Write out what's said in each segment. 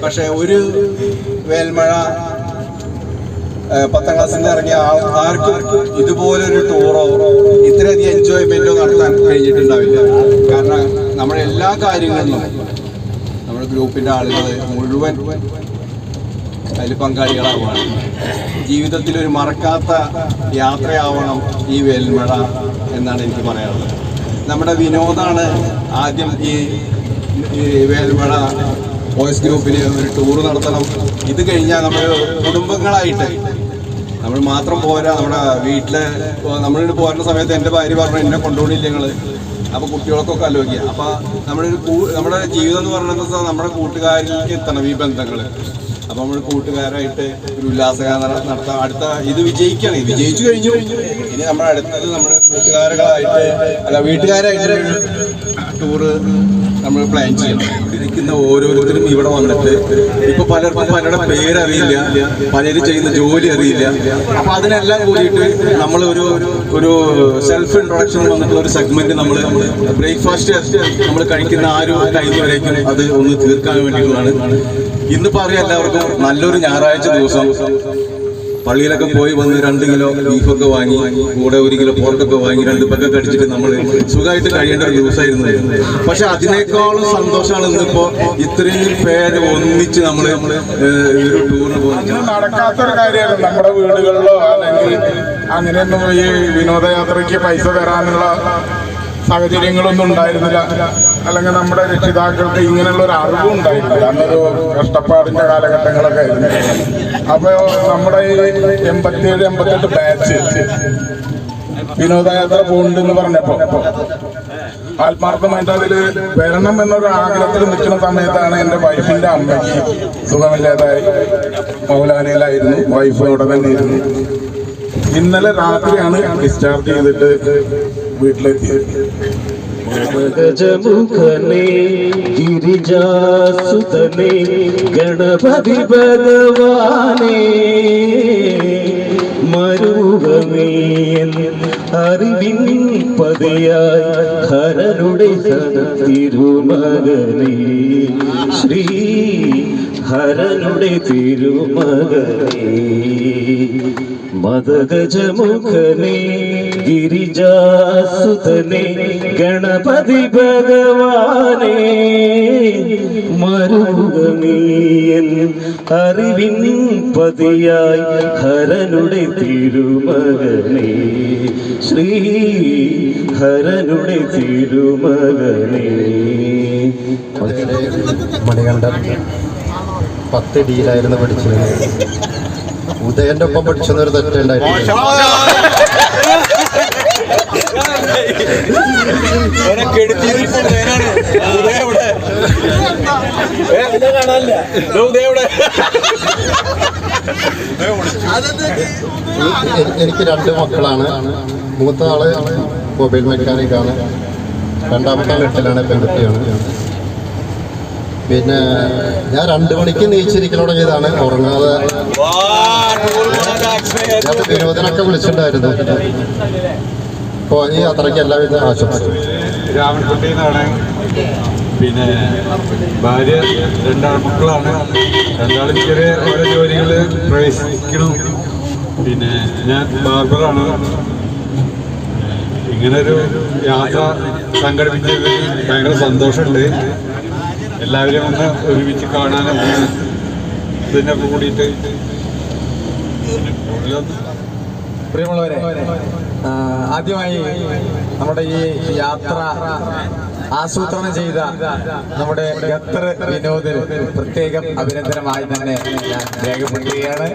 പക്ഷെ ഒരു വേൽമഴ 10ാം ക്ലാസ്സിൽ നിന്ന് ഇറങ്ങിയ ആർക്കും ഇതുപോലൊരു ടൂറോ ഇത്രയധികം എൻജോയ്മെന്റോ നടത്താൻ കഴിഞ്ഞിട്ടുണ്ടാവില്ല. കാരണം നമ്മുടെ എല്ലാ കാര്യങ്ങളിലും നമ്മുടെ ഗ്രൂപ്പിന്റെ ആളുകൾ മുഴുവൻ അതിൽ പങ്കാളികളാവുകയാണ്. ജീവിതത്തിൽ ഒരു മറക്കാത്ത യാത്രയാവണം ഈ വേൽമഴ എന്നാണ് എനിക്ക് പറയാനുള്ളത്. നമ്മുടെ വിനോദാണ് ആദ്യം ഈ വേൽമഴ ബോയ്സ് ഗ്രൂപ്പിന് ഒരു ടൂർ നടത്തണം. ഇത് കഴിഞ്ഞാൽ നമ്മൾ കുടുംബങ്ങളായിട്ട് നമ്മൾ മാത്രം പോരാ. നമ്മുടെ വീട്ടില് നമ്മളിവിടെ പോരുന്ന സമയത്ത് എൻ്റെ ഭാര്യ പറഞ്ഞു എന്നെ കൊണ്ടുപോയില്ല ഞങ്ങള്. അപ്പൊ കുട്ടികൾക്കൊക്കെ ആലോചിക്കുക. അപ്പൊ നമ്മുടെ ജീവിതം എന്ന് പറയുന്നത് നമ്മുടെ കൂട്ടുകാരിലേക്ക് എത്തണം ഈ ബന്ധങ്ങള്. അപ്പൊ നമ്മൾ കൂട്ടുകാരായിട്ട് ഒരു ഉല്ലാസഗാനം നടത്താം. അടുത്ത ഇത് വിജയിക്കണം. വിജയിച്ചു കഴിഞ്ഞു. ഇനി നമ്മുടെ അടുത്തത് നമ്മുടെ വീട്ടുകാരായിട്ട് ടൂറ് നമ്മൾ പ്ലാൻ ചെയ്യണം. ഇരിക്കുന്ന ഓരോരുത്തരും ഇവിടെ വന്നിട്ട് ഇപ്പൊ പലർക്കും പലരുടെ പേരറിയില്ല, പലരും ചെയ്യുന്ന ജോലി അറിയില്ല. അപ്പൊ അതിനെല്ലാം കൂടിയിട്ട് നമ്മൾ ഒരു സെൽഫ് ഇൻട്രൊഡക്ഷൻ വന്നിട്ടുള്ള ഒരു സെഗ്മെന്റ് നമ്മൾ ബ്രേക്ക്ഫാസ്റ്റ് നമ്മൾ കഴിക്കുന്ന ആ ഒരു ടൈം വരേക്കും അത് ഒന്ന് തീർക്കാൻ വേണ്ടിയിട്ടുള്ളതാണ്. ഇന്നിപ്പോ അറിയാം എല്ലാവർക്കും നല്ലൊരു ഞായറാഴ്ച ദിവസം പള്ളിയിലൊക്കെ പോയി വന്ന് 2 കിലോ ബീഫൊക്കെ വാങ്ങി കൂടെ 1 കിലോ പോർക്കൊക്കെ വാങ്ങി 2 പെഗ്ഗൊക്കെ അടിച്ചിട്ട് നമ്മൾ സുഖമായിട്ട് കഴിയേണ്ട ഒരു ദിവസമായിരുന്നു. പക്ഷെ അതിനേക്കാളും സന്തോഷമാണ് ഇന്നിപ്പോ ഇത്രയും പേര് ഒന്നിച്ച് നമ്മൾ ഒരു ടൂറിന് പോകുന്നത്. നടക്കാത്തൊരു കാര്യമാണ്. നമ്മുടെ വീടുകളിലോ അല്ലെങ്കിൽ അങ്ങനെയൊന്നും ഈ വിനോദയാത്രയ്ക്ക് പൈസ തരാനുള്ള സാഹചര്യങ്ങളൊന്നും ഉണ്ടായിരുന്നില്ല. അല്ലെങ്കിൽ നമ്മുടെ രക്ഷിതാക്കൾക്ക് ഇങ്ങനെയുള്ള ഒരു അറിവും ഉണ്ടായിരുന്നില്ല. അന്നൊരു കഷ്ടപ്പാടിന്റെ കാലഘട്ടങ്ങളൊക്കെ ആയിരുന്നു. അപ്പൊ നമ്മുടെ ഈ 87-88 ബാച്ച് വിനോദയാത്ര പോകുന്നുണ്ടെന്ന് പറഞ്ഞപ്പോ ആത്മാർത്ഥമായിട്ട് അതില് വരണം എന്നൊരു ആഗ്രഹത്തിൽ നിൽക്കുന്ന സമയത്താണ് എൻ്റെ വൈഫിന്റെ അമ്മയ്ക്ക് സുഖമില്ലാതായി. മൗലാനയിലായിരുന്നു. വൈഫ് അവിടെ തന്നെ ഇരുന്നു. ഇന്നലെ രാത്രിയാണ് ഡിസ്ചാർജ് ചെയ്തിട്ട് വീട്ടിലെത്തിയത്. ഗജമുഖനേ ഗിരിജാസുതനേ ഗണപതി ഭഗവാനേ മരുകമേൻ അറിവിൻ പതിയായി ഹരനുടെ തിരുമകനേ ശ്രീ ഹരനുടെ തിരുമകനേ മദഗജമുഖനേ ഗിരിജാസുതനേ ഗണപതി ഭഗവാനേ മരുകമീയൻ അറിവിൻ പതിയായി ഹരനുടെ തിരുമകനേ ശ്രീ ഹരനുടെ തിരുമകനേ. മണികണ്ഠൻ 10 ഡിയിലായിരുന്നു പഠിച്ചിരുന്നത്. ഉദയന്റെ ഒപ്പം പഠിച്ചെന്നൊരു തെറ്റുണ്ടായിരുന്നു. എനിക്ക് 2 മക്കളാണ്. മൂത്ത ആള് മൊബൈൽ മെക്കാനിക്കാണ്. രണ്ടാമത്തെ ആൾ 8ലാണ്, പെൺകുട്ടിയാണ്. പിന്നെ ഞാൻ 2 മണിക്ക് നീച്ചിരിക്കൽ തുടങ്ങിയതാണ്. ഉറങ്ങാതെ വിനോദനൊക്കെ വിളിച്ചിട്ടുണ്ടായിരുന്നു. അപ്പോൾ ഈ യാത്രയ്ക്ക് എല്ലാവിധ ആശംസകളും. രാമൻകുട്ടി എന്നാണ്. പിന്നെ ഭാര്യ 2 ആൺമക്കളാണ്. 2 ചെറിയ ഓരോ ജോലികൾ പ്രവേശിക്കണം. പിന്നെ ഞാൻ ബാർബറാണ്. ഇങ്ങനൊരു യാത്ര സംഘടിപ്പിച്ചതിൽ ഭയങ്കര സന്തോഷമുണ്ട്. എല്ലാവരും ഒന്ന് ഒരുമിച്ച് കാണാനും ഇതിനൊക്കെ കൂടിയിട്ട്. പ്രിയമുള്ളവരെ, ആദ്യമായി നമ്മുടെ ഈ യാത്ര ആസൂത്രണം ചെയ്ത നമ്മുടെ ഖത്തർ വിനോദിന് പ്രത്യേകം അഭിനന്ദനമായി തന്നെ ഞാൻ രേഖപ്പെടുത്തുകയാണ്.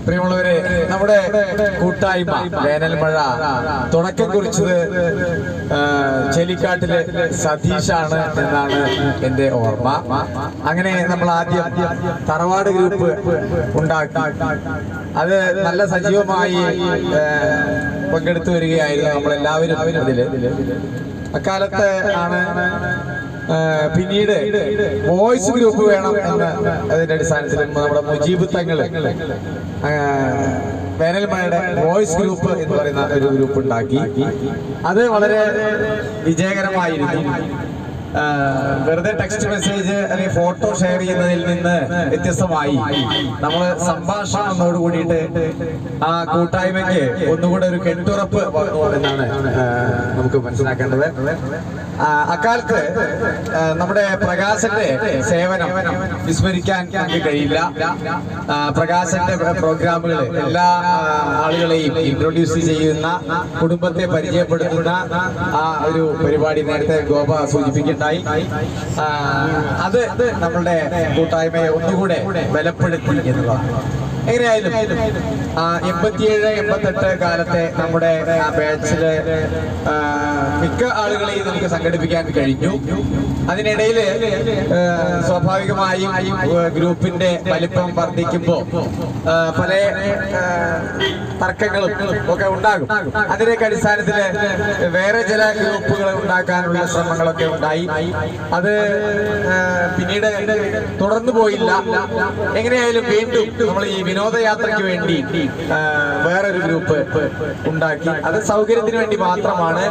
പ്രിയമുള്ളവരെ, നമ്മുടെ കൂട്ടായ്മ വേനൽമഴ തുടക്കം കുറിച്ചത് ചെലിക്കാട്ടിലെ സതീഷാണ് എന്നാണ് എൻ്റെ ഓർമ്മ. അങ്ങനെ നമ്മൾ ആദ്യം തറവാട് ഗ്രൂപ്പ് ഉണ്ടാക്കി. അത് നല്ല സജീവമായി പങ്കെടുത്തു വരികയായിരുന്നു നമ്മളെല്ലാവരും അതില്. അക്കാലത്ത് ആണ് പിന്നീട് വോയിസ് ഗ്രൂപ്പ് വേണം എന്ന് അതിന്റെ അടിസ്ഥാനത്തിൽ നമ്മുടെ മുജീബ് തങ്ങൾ വേനൽമഴയുടെ വോയിസ് ഗ്രൂപ്പ് എന്ന് പറയുന്ന ഒരു ഗ്രൂപ്പ് ഉണ്ടാക്കി. അത് വളരെ വിജയകരമായിരുന്നു. വെറുതെ ടെക്സ്റ്റ് മെസ്സേജ് അല്ലെങ്കിൽ ഫോട്ടോ ഷെയർ ചെയ്യുന്നതിൽ നിന്ന് വ്യത്യസ്തമായി നമ്മൾ സംഭാഷണം എന്നോട് കൂടിയിട്ട് ആ കൂട്ടായ്മയ്ക്ക് ഒന്നുകൂടെ ഒരു കെട്ടുറപ്പ് വന്നു എന്നാണ് നമുക്ക് മനസ്സിലാക്കേണ്ടത്. അക്കാലത്ത് നമ്മുടെ പ്രകാശന്റെ സേവനം വിസ്മരിക്കാൻ നമുക്ക് കഴിയില്ല. പ്രകാശന്റെ പ്രോഗ്രാമുകൾ എല്ലാ ആളുകളെയും ഇൻട്രൊഡ്യൂസ് ചെയ്യുന്ന, കുടുംബത്തെ പരിചയപ്പെടുത്തുന്ന ആ ഒരു പരിപാടി നേരത്തെ ഗോപ സൂചിപ്പിക്കുകയുണ്ടായി. അത് നമ്മളുടെ കൂട്ടായ്മയെ ഒന്നുകൂടെ ബലപ്പെടുത്തി എന്നുള്ളതാണ്. എങ്ങനെയായാലും 87-88 കാലത്തെ നമ്മുടെ ബാച്ചില് മിക്ക ആളുകളെയും നമുക്ക് സംഘടിപ്പിക്കാൻ കഴിഞ്ഞു. അതിനിടയിൽ സ്വാഭാവികമായും ഗ്രൂപ്പിന്റെ വലിപ്പം വർദ്ധിക്കുമ്പോൾ പല തർക്കങ്ങളും ഒക്കെ ഉണ്ടാകും. അതിന്റെയൊക്കെ അടിസ്ഥാനത്തിൽ വേറെ ചില ഗ്രൂപ്പുകൾ ഉണ്ടാക്കാനുള്ള ശ്രമങ്ങളൊക്കെ ഉണ്ടായി. അത് പിന്നീട് തുടർന്നു പോയില്ല. എങ്ങനെയായാലും വീണ്ടും നമ്മൾ ഈ വിനോദയാത്രയ്ക്ക് വേണ്ടി വേറൊരു ഗ്രൂപ്പ് ഉണ്ടാക്കി. അത് സൗകര്യത്തിന് വേണ്ടി മാത്രമാണ്.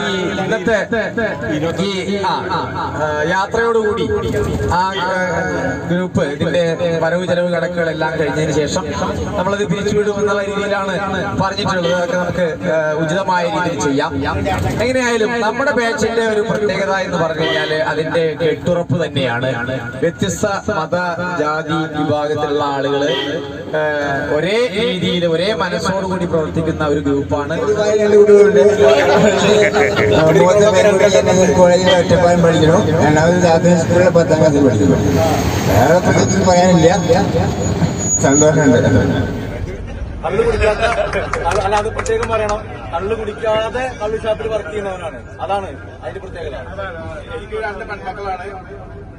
ഈ ഇന്നത്തെ ഈ യാത്രയോടുകൂടി ആ ഗ്രൂപ്പ് ഇതിന്റെ വരവ് ചെലവ് കണക്കുകളെല്ലാം കഴിഞ്ഞതിന് ശേഷം നമ്മളത് പിരിച്ചുവിടുമെന്നുള്ള രീതിയിലാണ് പറഞ്ഞിട്ടുള്ളത്. അതൊക്കെ നമുക്ക് ഉചിതമായ രീതിയിൽ ചെയ്യാം. എങ്ങനെയായാലും നമ്മുടെ ബാച്ചിന്റെ ഒരു പ്രത്യേകത എന്ന് പറഞ്ഞു കഴിഞ്ഞാല് അതിന്റെ കെട്ടുറപ്പ് തന്നെയാണ്. വ്യത്യസ്ത മത ജാതി വിഭാഗത്തിലുള്ള ആളുകള് ഒരേ രീതിയിൽ ഒരേ മനസ്സോടുകൂടി പ്രവർത്തിക്കുന്ന ഒരു ഗ്രൂപ്പാണ്. കോളേജിൽ ഒറ്റപ്പാലം പഠിക്കണം, രണ്ടാമത് ജാതീയ സ്കൂളിൽ 10ാം ക്ലാസ്സിൽ പഠിക്കണം. വേറെ പ്രത്യേകിച്ച് പറയാനില്ല. സന്തോഷമുണ്ട്. അല്ലാതെ പ്രത്യേകം പറയണം, കള്ള് കുടിക്കാതെ കള്ള് ഷാപ്പിൽ വർക്ക് ചെയ്യുന്നവനാണ്. അതാണ് അതിന്റെ പ്രത്യേകത. എനിക്ക് 2 പെൺമക്കളാണ്.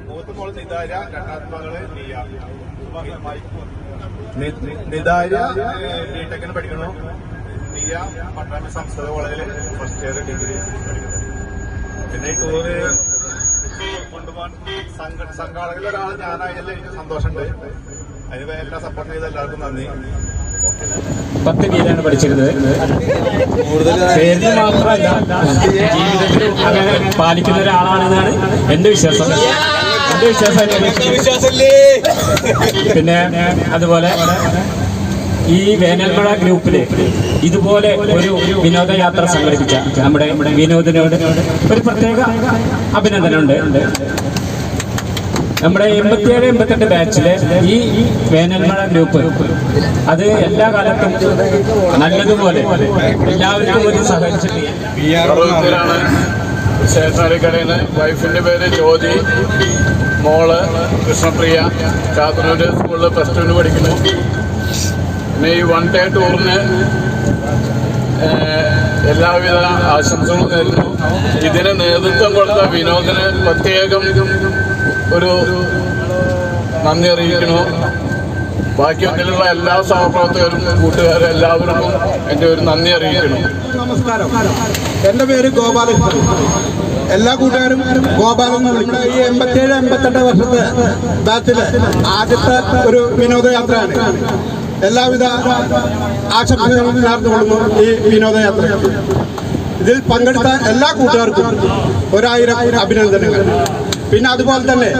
മൂത്ത മോള് നിതാര, രണ്ടാമത്തെ മകള് നിതാര ബിടെക്കിന് പഠിക്കണു. നിയ പട്ടാമ്പി സംസ്കൃത കോളേജിൽ ഫസ്റ്റ് ഇയർ ഡിഗ്രി പഠിക്കുന്നു. പിന്നെ ഈ ടൂറ് കൊണ്ടുപോകാൻ സംഘാടകരിൽ ഒരാൾ ഞാനായാലും എനിക്ക് സന്തോഷമുണ്ട്. അതിന് എല്ലാം സപ്പോർട്ട് ചെയ്ത എല്ലാവർക്കും നന്ദി. 10 ബിയിലാണ് പഠിച്ചിരുന്നത്. പേരിന് മാത്രമല്ല ജീവിതത്തിൽ അങ്ങനെ പാലിക്കുന്ന ഒരാളാണെന്നാണ് എന്റെ വിശ്വാസം. പിന്നെ അതുപോലെ ഈ വേനൽമഴ ഗ്രൂപ്പില് ഇതുപോലെ ഒരു വിനോദയാത്ര സംഘടിപ്പിച്ച നമ്മുടെ വിനോദിനോട് ഒരു പ്രത്യേക അഭിനന്ദനമുണ്ട്. നമ്മുടെ 87-88 ബാച്ചിലെ ഈ വേനൽമഴ ഗ്രൂപ്പ് അത് എല്ലാ കാലത്തും നല്ലതുപോലെ എല്ലാവർക്കും ഒരു സഹകരിച്ചിട്ട് ശേഷാലിക്കരയിൽ വൈഫിന്റെ പേര് ജ്യോതി, മോള് കൃഷ്ണപ്രിയ, ചാത്തന്നൂർ സ്കൂളിൽ +2 പഠിക്കുന്നു. പിന്നെ ഈ 1 ഡേ ടൂറിന് എല്ലാവിധ ആശംസകളും നേരുന്നു. ഇതിന് നേതൃത്വം കൊടുത്ത വിനോദിന് പ്രത്യേകം ഒരു നന്ദി അറിയിക്കുന്നു. ബാക്കി അതിലുള്ള എല്ലാ സഹപ്രവർത്തകരും കൂട്ടുകാരും എല്ലാവർക്കും എൻ്റെ ഒരു നന്ദി അറിയിക്കുന്നു. നമസ്കാരം. എൻ്റെ പേര് ഗോപാലകൃഷ്ണൻ. എല്ലാ കൂട്ടുകാരും ഗോപാലൻ എന്ന് വിളിക്കുന്നത്. ഈ 87-88 വർഷത്തെ ബാച്ചില് ആദ്യത്തെ ഒരു വിനോദയാത്രയാണ്. എല്ലാവിധ ആശംസകളും നേർന്നുകൊള്ളുന്നു ഈ വിനോദയാത്ര. ഇതിൽ പങ്കെടുത്ത എല്ലാ കൂട്ടുകാർക്കും 1000 അഭിനന്ദനങ്ങൾ. പിന്നെ അതുപോലെ തന്നെ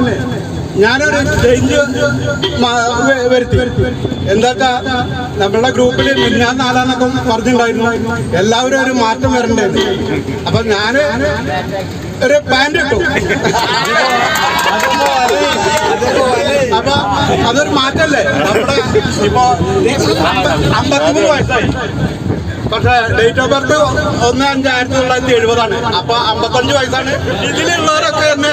ഞാനൊരു ചേഞ്ച് വരുത്തി. എന്താ നമ്മളുടെ ഗ്രൂപ്പിൽ ഞാൻ 4 പറഞ്ഞിട്ടുണ്ടായിരുന്നു എല്ലാവരും ഒരു മാറ്റം വരണ്ടേന്ന്. അപ്പൊ ഞാന് ഒരു പാൻറ് ഇട്ടു. അപ്പൊ അതൊരു മാറ്റല്ലേ. നമ്മുടെ ഇപ്പൊ 53 വയസ്സായി. പക്ഷെ ഡേറ്റ് ഓഫ് ബർത്ത് 1/5/1970 അപ്പൊ 55 വയസ്സാണ്. ഇതിലുള്ളവരൊക്കെ എന്നെ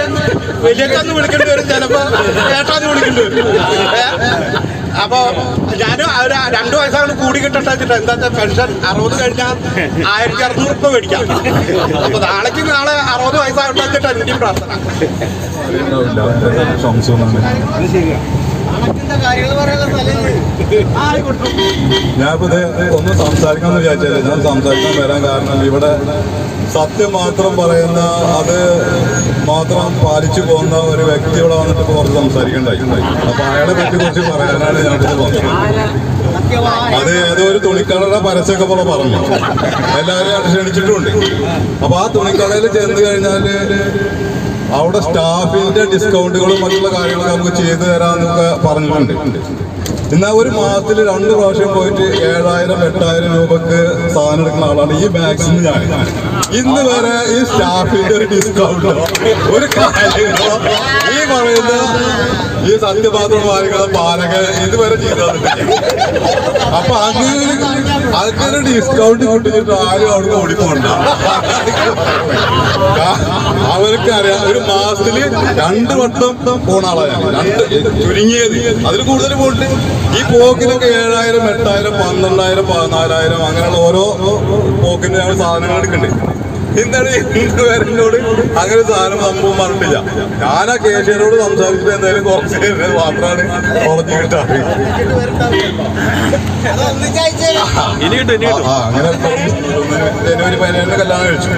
വലിയൊക്കെ വിളിക്കേണ്ടി വരും, ചിലപ്പോ ഏട്ടാന്ന് വിളിക്കേണ്ടി വരും. അപ്പൊ ഞാനും 2 വയസ്സാണ് കൂടി കിട്ടട്ടെ വെച്ചിട്ട്. എന്താ വെച്ചാൽ പെൻഷൻ 60 കഴിഞ്ഞാൽ 1600 രൂപ മേടിക്കാം. അപ്പൊ നാളെ 60 വയസ്സാകട്ടെ വെച്ചിട്ട് എന്റെയും പ്രാർത്ഥന. ഞാനിപ്പോ ഒന്ന് സംസാരിക്കാമെന്ന് വിചാരിച്ചത്. ഞാൻ സംസാരിക്കാൻ വരാൻ കാരണം ഇവിടെ സത്യം മാത്രം പറയുന്ന, അത് മാത്രം പാലിച്ചു പോകുന്ന ഒരു വ്യക്തി ഇവിടെ വന്നിട്ട് കുറച്ച് സംസാരിക്കണ്ടായി. അപ്പൊ അയാളെ പറ്റി കുറിച്ച് പറയാനാണ് ഞാനിത് വന്നത്. അത് ഏതോ ഒരു തുണിക്കടയുടെ പരസ്യമൊക്കെ പോലെ പറഞ്ഞു, എല്ലാവരെയും ക്ഷണിച്ചിട്ടുണ്ട്. അപ്പൊ ആ തുണിക്കടയിൽ ചെന്ന് കഴിഞ്ഞാല് അവിടെ സ്റ്റാഫിന്റെ ഡിസ്കൗണ്ടുകളും മറ്റുള്ള കാര്യങ്ങളൊക്കെ നമുക്ക് ചെയ്തു തരാന്നൊക്കെ പറഞ്ഞിട്ടുണ്ട്. എന്നാൽ ഒരു മാസത്തിൽ 2 പ്രാവശ്യം പോയിട്ട് 7,000-8,000 രൂപക്ക് സാധനം എടുക്കുന്ന ആളാണ് ഈ മാക്സിമം ഞാൻ. ഇന്ന് വരെ ഈ സ്റ്റാഫിന്റെ ഒരു ഡിസ്കൗണ്ടോ ഒരു കാര്യങ്ങളോ ഈ പറയുന്ന ഈ സത്യപാത്രമാരികളെ പാലക ഇതുവരെ ചെയ്തു. അപ്പൊ അങ്ങനെ ഡിസ്കൗണ്ട് കിട്ടിയിട്ട് ആരും അവിടെ ഓടിപ്പോണ്ട. അവർക്കറിയാം ഒരു മാസത്തില് 2 വട്ടം പോണ ആളാണ്, 2 ചുരുങ്ങിയത്. അതിൽ കൂടുതൽ പോയിട്ട് ഈ പോക്കിനൊക്കെ 7,000, 8,000, 12,000, 14,000 അങ്ങനെയുള്ള ഓരോ പോക്കിന് ഞങ്ങൾ സാധനങ്ങൾ എടുക്കുന്നുണ്ട്. എന്താണ് ഇന്നുവരെന്നോട് അങ്ങനെ സാധനം സംഭവം പറഞ്ഞിട്ടില്ല. ഞാൻ ആ കേശിയനോട് സംസാരിച്ചിട്ട് എന്തായാലും കുറച്ച് മാത്രമാണ് കുറച്ച് കിട്ടാറ്. അങ്ങനെ ജനുവരി 17 കല്യാണം കഴിച്ചു.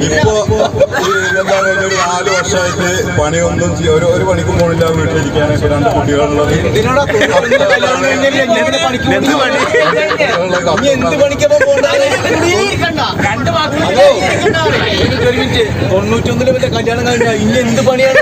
ഇപ്പൊ എന്താ ഒരു 4 വർഷമായിട്ട് പണിയൊന്നും ഒരു പണിക്കും പോണില്ല, വീട്ടിലിരിക്കാനൊക്കെ 2 കുട്ടികളുള്ളത്. എന്ത് പണിക്കപ്പോ 91 കല്യാണം കഴിഞ്ഞ ഇനി എന്ത് പണിയാണ്?